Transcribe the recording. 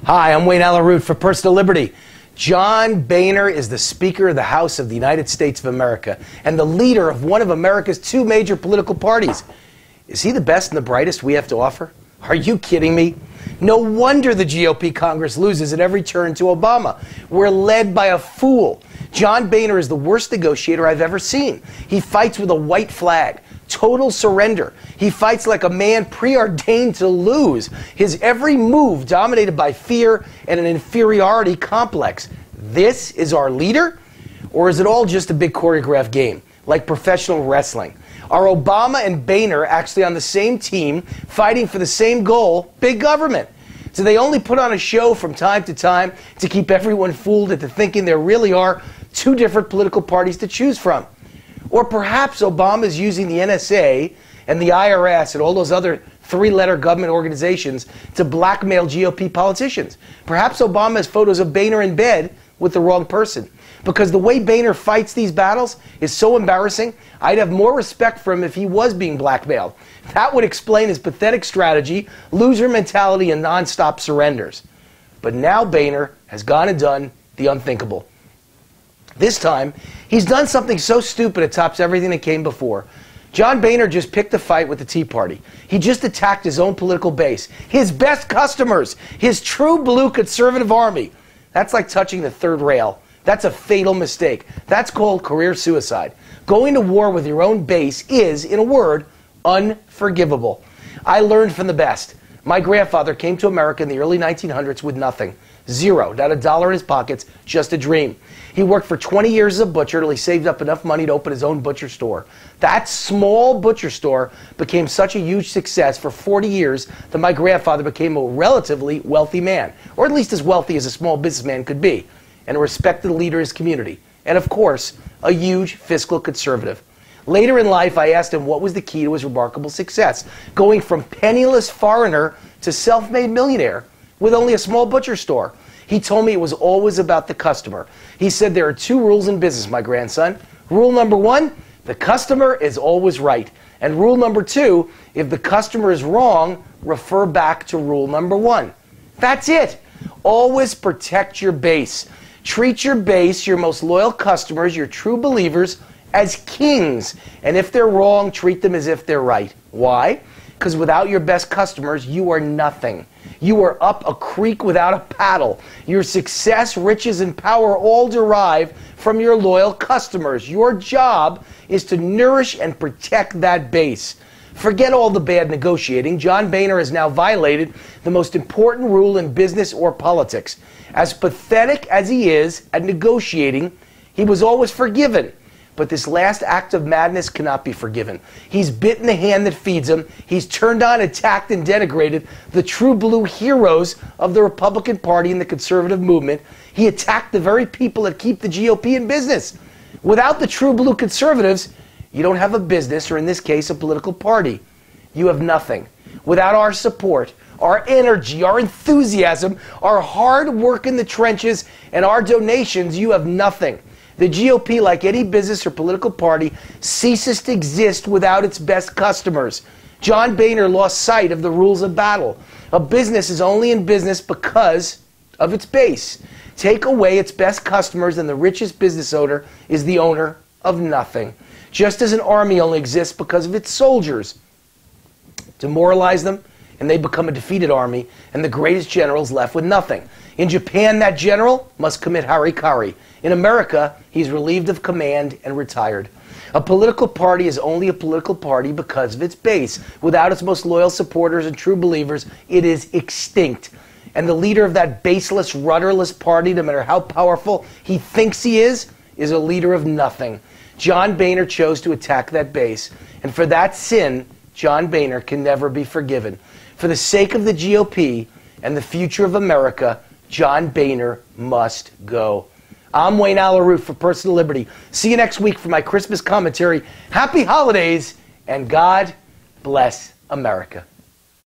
Hi, I'm Wayne Allyn for Personal Liberty. John Boehner is the Speaker of the House of the United States of America and the leader of one of America's two major political parties. Is he the best and the brightest we have to offer? Are you kidding me? No wonder the GOP Congress loses at every turn to Obama. We're led by a fool. John Boehner is the worst negotiator I've ever seen. He fights with a white flag. Total surrender. He fights like a man preordained to lose. His every move dominated by fear and an inferiority complex. This is our leader? Or is it all just a big choreographed game, like professional wrestling? Are Obama and Boehner actually on the same team, fighting for the same goal, big government? Do they only put on a show from time to time to keep everyone fooled into thinking there really are two different political parties to choose from? Or perhaps Obama is using the NSA and the IRS and all those other three-letter government organizations to blackmail GOP politicians. Perhaps Obama has photos of Boehner in bed with the wrong person. Because the way Boehner fights these battles is so embarrassing, I'd have more respect for him if he was being blackmailed. That would explain his pathetic strategy, loser mentality, and nonstop surrenders. But now Boehner has gone and done the unthinkable. This time, he's done something so stupid it tops everything that came before. John Boehner just picked a fight with the Tea Party. He just attacked his own political base, his best customers, his true blue conservative army. That's like touching the third rail. That's a fatal mistake. That's called career suicide. Going to war with your own base is, in a word, unforgivable. I learned from the best. My grandfather came to America in the early 1900s with nothing. Zero, not a dollar in his pockets, just a dream. He worked for 20 years as a butcher until he saved up enough money to open his own butcher store. That small butcher store became such a huge success for 40 years that my grandfather became a relatively wealthy man, or at least as wealthy as a small businessman could be, and a respected leader in his community, and of course, a huge fiscal conservative. Later in life, I asked him what was the key to his remarkable success, going from penniless foreigner to self-made millionaire with only a small butcher store. He told me it was always about the customer. He said there are two rules in business, my grandson. Rule number one, the customer is always right. And rule number two, if the customer is wrong, refer back to rule number one. That's it. Always protect your base. Treat your base, your most loyal customers, your true believers, as kings. And if they're wrong, treat them as if they're right. Why? Because without your best customers, you are nothing. You are up a creek without a paddle. Your success, riches, and power all derive from your loyal customers. Your job is to nourish and protect that base. Forget all the bad negotiating. John Boehner has now violated the most important rule in business or politics. As pathetic as he is at negotiating, he was always forgiven. But this last act of madness cannot be forgiven. He's bitten the hand that feeds him. He's turned on, attacked, and denigrated the true blue heroes of the Republican Party and the conservative movement. He attacked the very people that keep the GOP in business. Without the true blue conservatives, you don't have a business, or in this case, a political party. You have nothing. Without our support, our energy, our enthusiasm, our hard work in the trenches, and our donations, you have nothing. The GOP, like any business or political party, ceases to exist without its best customers. John Boehner lost sight of the rules of battle. A business is only in business because of its base. Take away its best customers and the richest business owner is the owner of nothing. Just as an army only exists because of its soldiers. Demoralize them, and they become a defeated army, and the greatest general is left with nothing. In Japan, that general must commit harikari. In America, he's relieved of command and retired. A political party is only a political party because of its base. Without its most loyal supporters and true believers, it is extinct. And the leader of that baseless, rudderless party, no matter how powerful he thinks he is a leader of nothing. John Boehner chose to attack that base. And for that sin, John Boehner can never be forgiven. For the sake of the GOP and the future of America, John Boehner must go. I'm Wayne Allyn for Personal Liberty. See you next week for my Christmas commentary. Happy holidays, and God bless America.